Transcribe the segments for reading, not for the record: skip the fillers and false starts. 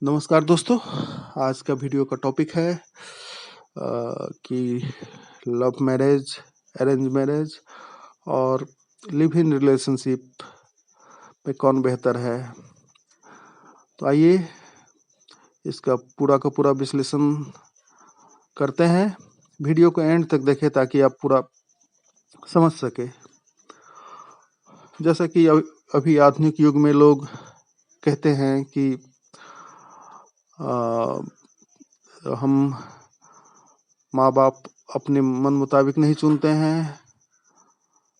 नमस्कार दोस्तों, आज का वीडियो का टॉपिक है कि लव मैरिज, अरेंज मैरिज और लिव इन रिलेशनशिप में कौन बेहतर है। तो आइए इसका पूरा का पूरा विश्लेषण करते हैं। वीडियो को एंड तक देखें ताकि आप पूरा समझ सके। जैसा कि अभी आधुनिक युग में लोग कहते हैं कि हम माँ बाप अपने मन मुताबिक नहीं चुनते हैं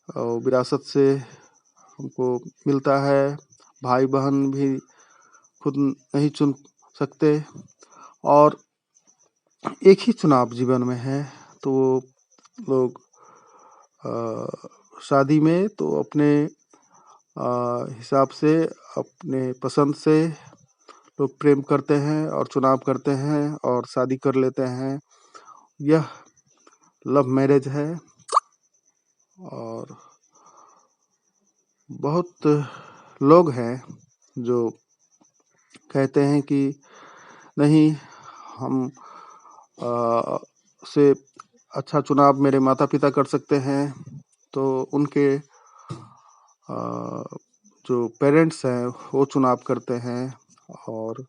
और विरासत से हमको मिलता है। भाई बहन भी खुद नहीं चुन सकते और एक ही चुनाव जीवन में है। तो लोग शादी में तो अपने हिसाब से, अपने पसंद से लोग प्रेम करते हैं और चुनाव करते हैं और शादी कर लेते हैं। यह लव मैरिज है। और बहुत लोग हैं जो कहते हैं कि नहीं, हम से अच्छा चुनाव मेरे माता पिता कर सकते हैं। तो उनके जो पेरेंट्स हैं वो चुनाव करते हैं और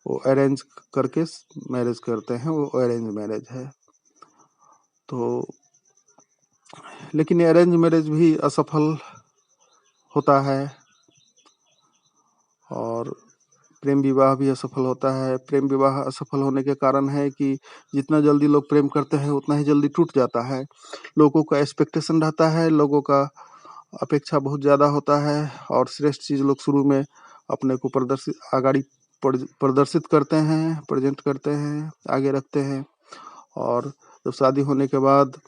वो अरेंज करके मैरिज करते हैं। वो अरेंज मैरिज है। तो लेकिन ये अरेंज मैरिज भी असफल होता है और प्रेम विवाह भी असफल होता है। प्रेम विवाह असफल होने के कारण है कि जितना जल्दी लोग प्रेम करते हैं उतना ही जल्दी टूट जाता है। लोगों का एक्सपेक्टेशन रहता है, लोगों का अपेक्षा बहुत ज़्यादा होता है और श्रेष्ठ चीज़ लोग शुरू में अपने को प्रदर्शित करते हैं, प्रेजेंट करते हैं, आगे रखते हैं। और जब शादी होने के बाद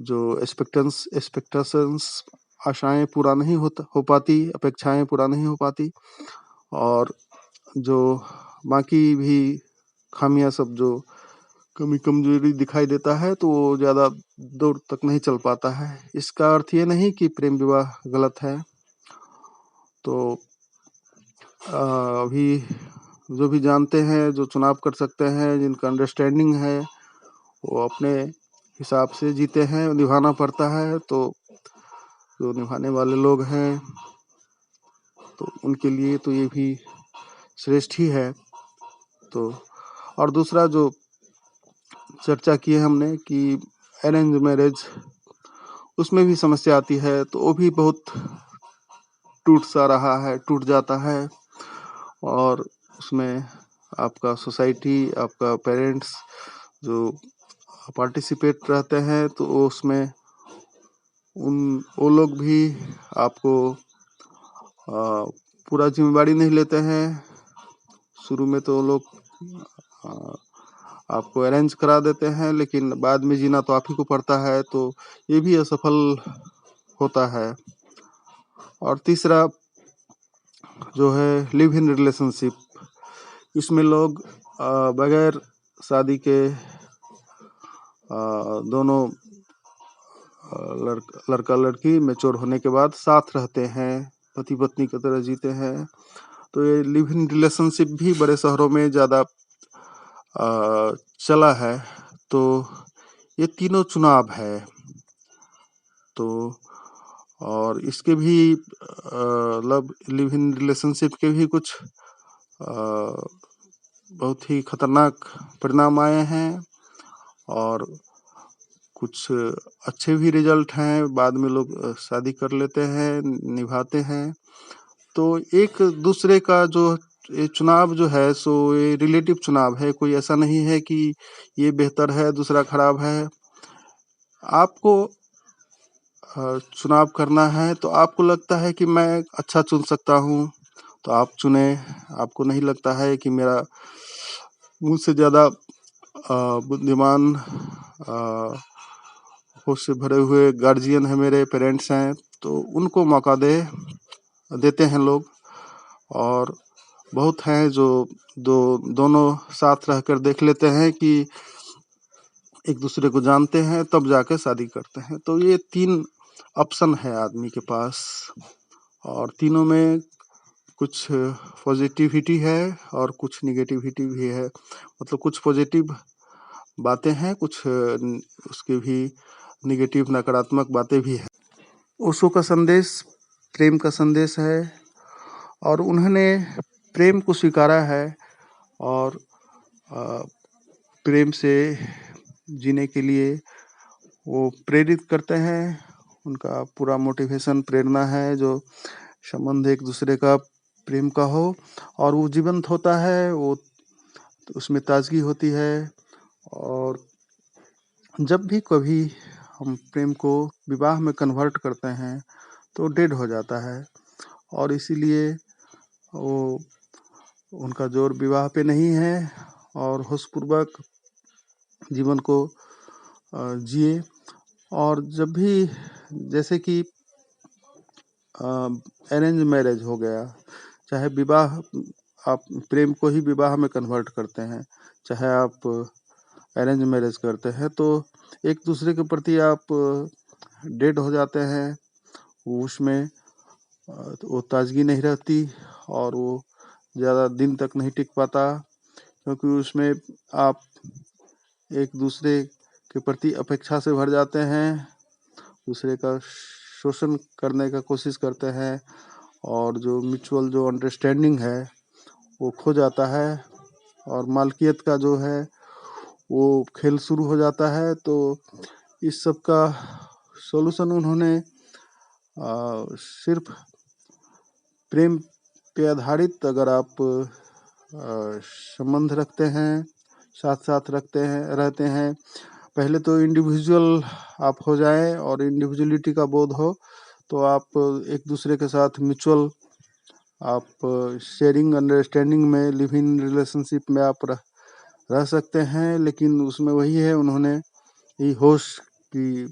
जो एक्सपेक्टेशंस आशाएं पूरा नहीं हो पाती, अपेक्षाएं पूरा नहीं हो पाती और जो बाकी भी खामियां सब, जो कमी कमजोरी दिखाई देता है, तो वो ज़्यादा दूर तक नहीं चल पाता है। इसका अर्थ ये नहीं कि प्रेम विवाह गलत है। तो अभी जो भी जानते हैं, जो चुनाव कर सकते हैं, जिनका अंडरस्टैंडिंग है, वो अपने हिसाब से जीते हैं। निभाना पड़ता है तो जो निभाने वाले लोग हैं तो उनके लिए तो ये भी श्रेष्ठ ही है। तो और दूसरा जो चर्चा की है हमने कि अरेंज मैरिज, उसमें भी समस्या आती है। तो वो भी बहुत टूट जाता है और उसमें आपका सोसाइटी, आपका पेरेंट्स जो पार्टिसिपेट रहते हैं, तो उसमें वो लोग भी आपको पूरा जिम्मेदारी नहीं लेते हैं। शुरू में तो लोग आपको अरेंज करा देते हैं, लेकिन बाद में जीना तो आप ही को पड़ता है। तो ये भी असफल होता है। और तीसरा जो है लिव इन रिलेशनशिप, इसमें लोग बगैर शादी के दोनों लड़का लड़की मैच्योर होने के बाद साथ रहते हैं, पति पत्नी की तरह जीते हैं। तो ये लिव इन रिलेशनशिप भी बड़े शहरों में ज़्यादा चला है। तो ये तीनों चुनाव है। तो और इसके भी लिव इन रिलेशनशिप के भी कुछ बहुत ही खतरनाक परिणाम आए हैं और कुछ अच्छे भी रिजल्ट हैं। बाद में लोग शादी कर लेते हैं, निभाते हैं। तो एक दूसरे का जो ये चुनाव जो है, सो ये रिलेटिव चुनाव है। कोई ऐसा नहीं है कि ये बेहतर है दूसरा खराब है। आपको चुनाव करना है तो आपको लगता है कि मैं अच्छा चुन सकता हूँ तो आप चुने। आपको नहीं लगता है कि मेरा मुझसे ज़्यादा बुद्धिमान, होश से भरे हुए गार्जियन है, मेरे पेरेंट्स हैं, तो उनको मौका देते हैं लोग। और बहुत हैं जो दोनों साथ रहकर देख लेते हैं कि एक दूसरे को जानते हैं, तब जाकर शादी करते हैं। तो ये 3 ऑप्शन है आदमी के पास और तीनों में कुछ पॉजिटिविटी है और कुछ निगेटिविटी भी है। मतलब कुछ पॉजिटिव बातें हैं, कुछ उसके भी निगेटिव नकारात्मक बातें भी हैं। ओशो का संदेश प्रेम का संदेश है और उन्होंने प्रेम को स्वीकारा है और प्रेम से जीने के लिए वो प्रेरित करते हैं। उनका पूरा मोटिवेशन प्रेरणा है जो संबंध एक दूसरे का प्रेम का हो और वो जीवंत होता है, वो उसमें ताजगी होती है। और जब भी कभी हम प्रेम को विवाह में कन्वर्ट करते हैं तो डेड हो जाता है और इसीलिए वो उनका जोर विवाह पे नहीं है और होशपूर्वक जीवन को जिए। और जब भी जैसे कि अरेंज मैरिज हो गया, चाहे विवाह, आप प्रेम को ही विवाह में कन्वर्ट करते हैं, चाहे आप अरेंज मैरिज करते हैं, तो एक दूसरे के प्रति आप डेड हो जाते हैं। उसमें वो ताजगी नहीं रहती और वो ज़्यादा दिन तक नहीं टिक पाता, क्योंकि उसमें आप एक दूसरे के प्रति अपेक्षा से भर जाते हैं, दूसरे का शोषण करने का कोशिश करते हैं और जो म्यूचुअल जो अंडरस्टैंडिंग है वो खो जाता है और मालकियत का जो है वो खेल शुरू हो जाता है। तो इस सब का सॉल्यूशन उन्होंने सिर्फ प्रेम पे आधारित अगर आप संबंध रखते हैं, साथ साथ रहते हैं, पहले तो इंडिविजुअल आप हो जाएं और इंडिविजुअलिटी का बोध हो, तो आप एक दूसरे के साथ म्यूचुअल आप शेयरिंग अंडरस्टैंडिंग में लिव इन रिलेशनशिप में आप रह सकते हैं। लेकिन उसमें वही है, उन्होंने ये होश की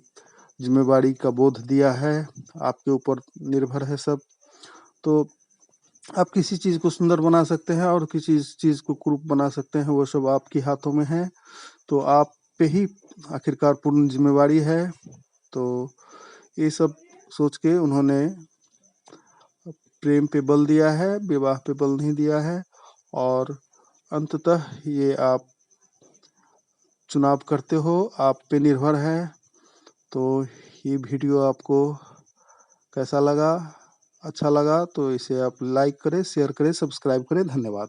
जिम्मेवारी का बोध दिया है, आपके ऊपर निर्भर है सब। तो आप किसी चीज़ को सुंदर बना सकते हैं और किसी चीज़ को कुरूप बना सकते हैं, वो सब आपके हाथों में है। तो आप पे ही आखिरकार पूर्ण जिम्मेवारी है। तो ये सब सोच के उन्होंने प्रेम पे बल दिया है, विवाह पे बल नहीं दिया है। और अंततः ये आप चुनाव करते हो, आप पे निर्भर है। तो ये वीडियो आपको कैसा लगा? अच्छा लगा तो इसे आप लाइक करें, शेयर करें, सब्सक्राइब करें। धन्यवाद।